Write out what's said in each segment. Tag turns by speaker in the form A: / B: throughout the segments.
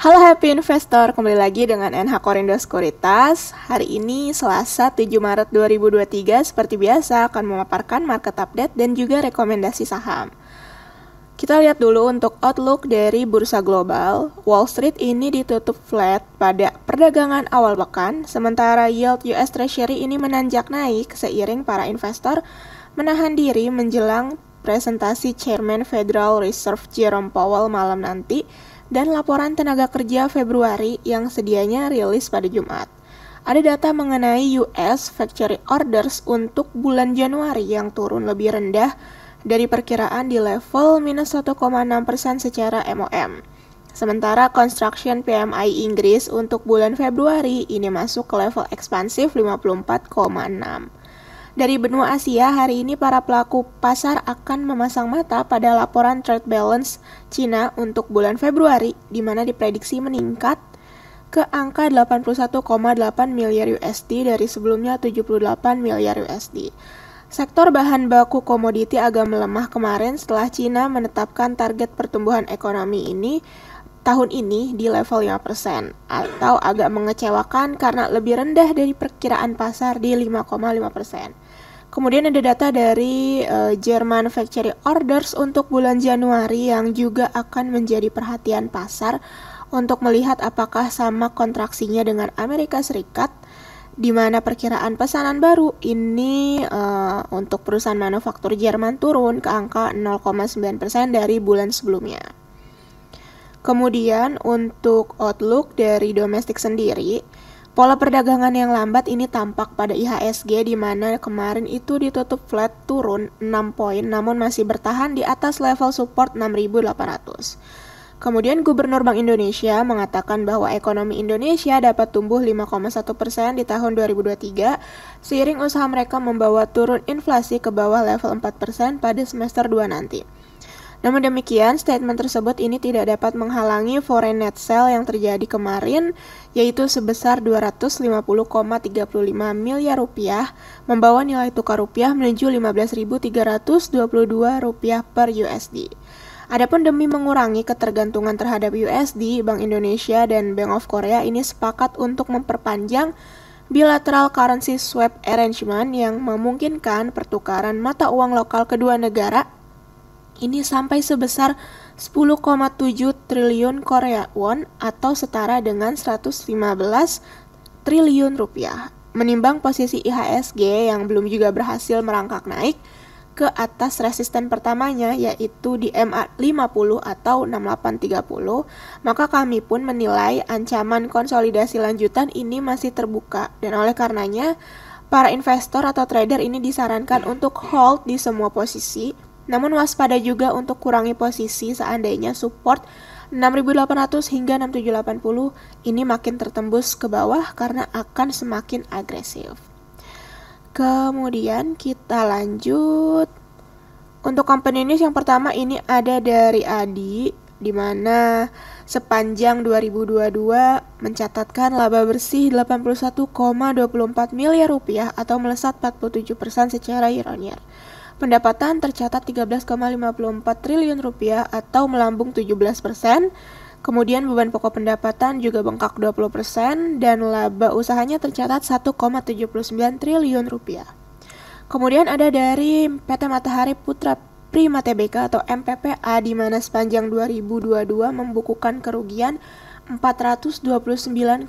A: Halo Happy Investor, kembali lagi dengan NH Korindo Sekuritas. Hari ini Selasa 7 Maret 2023, seperti biasa akan memaparkan market update dan juga rekomendasi saham. Kita lihat dulu untuk outlook dari bursa global. Wall Street ini ditutup flat pada perdagangan awal pekan, sementara yield US Treasury ini menanjak naik seiring para investor menahan diri menjelang presentasi Chairman Federal Reserve Jerome Powell malam nanti dan laporan tenaga kerja Februari yang sedianya rilis pada Jumat. Ada data mengenai US Factory Orders untuk bulan Januari yang turun lebih rendah dari perkiraan di level minus 1,6% secara MOM. Sementara Construction PMI Inggris untuk bulan Februari ini masuk ke level ekspansif 54,6. Dari benua Asia, hari ini para pelaku pasar akan memasang mata pada laporan trade balance Cina untuk bulan Februari, di mana diprediksi meningkat ke angka 81,8 miliar USD dari sebelumnya 78 miliar USD. Sektor bahan baku komoditi agak melemah kemarin setelah Cina menetapkan target pertumbuhan ekonomi ini tahun ini di level 5% atau agak mengecewakan karena lebih rendah dari perkiraan pasar di 5,5%. Kemudian ada data dari German Factory Orders untuk bulan Januari yang juga akan menjadi perhatian pasar untuk melihat apakah sama kontraksinya dengan Amerika Serikat, di mana perkiraan pesanan baru ini untuk perusahaan manufaktur Jerman turun ke angka 0,9% dari bulan sebelumnya. Kemudian untuk outlook dari domestik sendiri, pola perdagangan yang lambat ini tampak pada IHSG di mana kemarin itu ditutup flat turun 6 poin namun masih bertahan di atas level support 6.800. Kemudian Gubernur Bank Indonesia mengatakan bahwa ekonomi Indonesia dapat tumbuh 5,1% di tahun 2023 seiring usaha mereka membawa turun inflasi ke bawah level 4% pada semester 2 nanti. Namun demikian, statement tersebut ini tidak dapat menghalangi foreign net sale yang terjadi kemarin, yaitu sebesar 250,35 miliar rupiah, membawa nilai tukar rupiah menuju 15.322 rupiah per USD. Adapun demi mengurangi ketergantungan terhadap USD, Bank Indonesia dan Bank of Korea ini sepakat untuk memperpanjang bilateral currency swap arrangement yang memungkinkan pertukaran mata uang lokal kedua negara ini sampai sebesar 10,7 triliun Korea won atau setara dengan 115 triliun rupiah. Menimbang posisi IHSG yang belum juga berhasil merangkak naik ke atas resisten pertamanya yaitu di MA50 atau 6830, maka kami pun menilai ancaman konsolidasi lanjutan ini masih terbuka dan oleh karenanya para investor atau trader ini disarankan untuk hold di semua posisi. Namun waspada juga untuk kurangi posisi seandainya support 6.800 hingga 6.780 ini makin tertembus ke bawah karena akan semakin agresif. Kemudian kita lanjut. Untuk company news yang pertama ini ada dari ADI, di mana sepanjang 2022 mencatatkan laba bersih 81,24 miliar rupiah atau melesat 47% secara year-on-year. Pendapatan tercatat 13,54 triliun rupiah atau melambung 17%. Kemudian beban pokok pendapatan juga bengkak 20% dan laba usahanya tercatat 1,79 triliun rupiah. Kemudian ada dari PT Matahari Putra Prima Tbk atau MPPA di mana sepanjang 2022 membukukan kerugian 429,63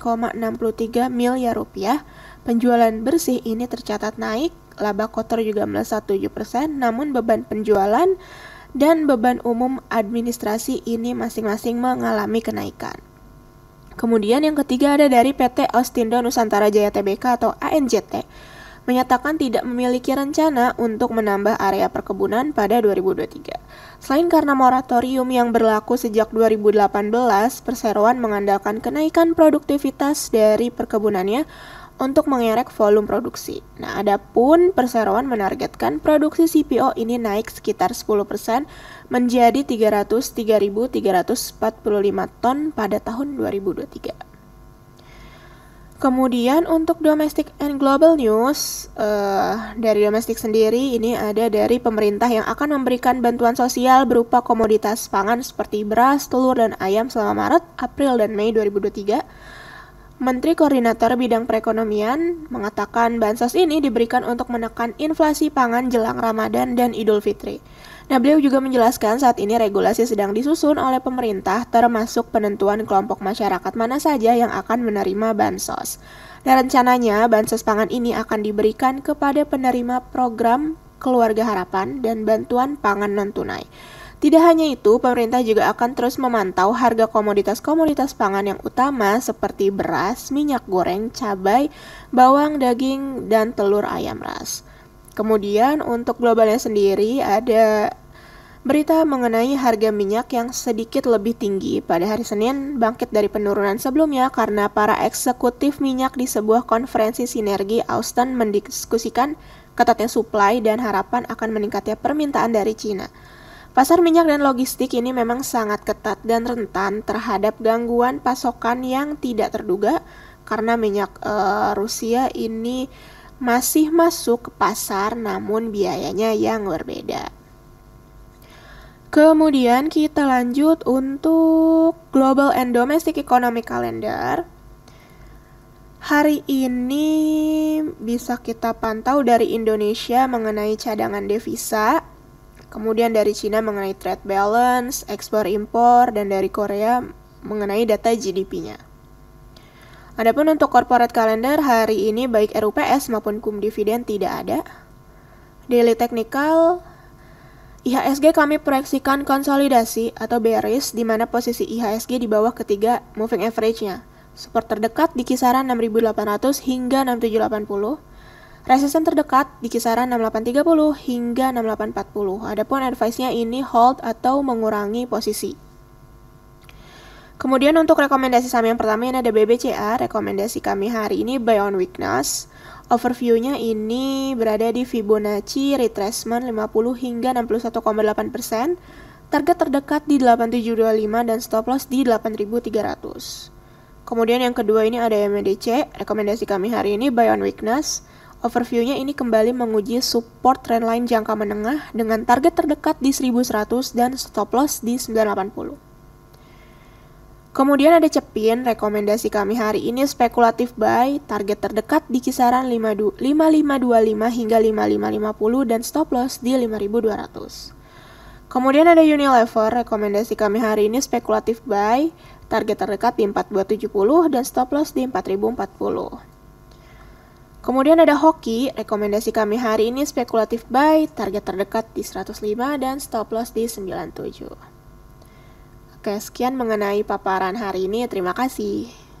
A: miliar rupiah. Penjualan bersih ini tercatat naik, laba kotor juga melesat 7%, namun beban penjualan dan beban umum administrasi ini masing-masing mengalami kenaikan. Kemudian yang ketiga ada dari PT Ostindo Nusantara Jaya Tbk atau ANJT, menyatakan tidak memiliki rencana untuk menambah area perkebunan pada 2023. Selain karena moratorium yang berlaku sejak 2018, perseroan mengandalkan kenaikan produktivitas dari perkebunannya untuk mengerek volume produksi. Nah, adapun perseroan menargetkan produksi CPO ini naik sekitar 10% menjadi 303.345 ton pada tahun 2023. Kemudian untuk domestic and global news, dari domestik sendiri ini ada dari pemerintah yang akan memberikan bantuan sosial berupa komoditas pangan seperti beras, telur, dan ayam selama Maret, April, dan Mei 2023. Menteri Koordinator Bidang Perekonomian mengatakan bansos ini diberikan untuk menekan inflasi pangan jelang Ramadan dan Idul Fitri. Nah, beliau juga menjelaskan saat ini regulasi sedang disusun oleh pemerintah termasuk penentuan kelompok masyarakat mana saja yang akan menerima bansos. Dan rencananya bansos pangan ini akan diberikan kepada penerima program Keluarga Harapan dan bantuan pangan non-tunai. Tidak hanya itu, pemerintah juga akan terus memantau harga komoditas-komoditas pangan yang utama seperti beras, minyak goreng, cabai, bawang, daging, dan telur ayam ras. Kemudian untuk globalnya sendiri ada berita mengenai harga minyak yang sedikit lebih tinggi pada hari Senin bangkit dari penurunan sebelumnya karena para eksekutif minyak di sebuah konferensi sinergi Austin mendiskusikan ketatnya supply dan harapan akan meningkatnya permintaan dari Cina. Pasar minyak dan logistik ini memang sangat ketat dan rentan terhadap gangguan pasokan yang tidak terduga karena minyak Rusia ini masih masuk ke pasar namun biayanya yang berbeda. Kemudian kita lanjut untuk Global and Domestic Economic Calendar. Hari ini bisa kita pantau dari Indonesia mengenai cadangan devisa, kemudian dari Cina mengenai trade balance, ekspor impor, dan dari Korea mengenai data GDP-nya. Adapun untuk corporate calendar hari ini baik RUPS maupun cum dividen tidak ada. Daily technical, IHSG kami proyeksikan konsolidasi atau bearish di mana posisi IHSG di bawah ketiga moving average-nya. Support terdekat di kisaran 6.800 hingga 6.780. Resisten terdekat di kisaran 6.830 hingga 6.840. Adapun advice-nya ini hold atau mengurangi posisi. Kemudian untuk rekomendasi saham yang pertama ini ada BBCA. Rekomendasi kami hari ini buy on weakness. Overview-nya ini berada di Fibonacci retracement 50 hingga 61,8%. Target terdekat di 8725 dan stop loss di 8300. Kemudian yang kedua ini ada MDC. Rekomendasi kami hari ini buy on weakness. Overview-nya ini kembali menguji support trendline jangka menengah dengan target terdekat di 1100 dan stop loss di 980. Kemudian ada Cepin, rekomendasi kami hari ini spekulatif buy, target terdekat di kisaran 5525 hingga 5550 dan stop loss di 5200. Kemudian ada Unilever, rekomendasi kami hari ini spekulatif buy, target terdekat di 4270 dan stop loss di 4040. Kemudian ada Hoki, rekomendasi kami hari ini spekulatif buy, target terdekat di 105 dan stop loss di 97. Oke, sekian mengenai paparan hari ini. Terima kasih.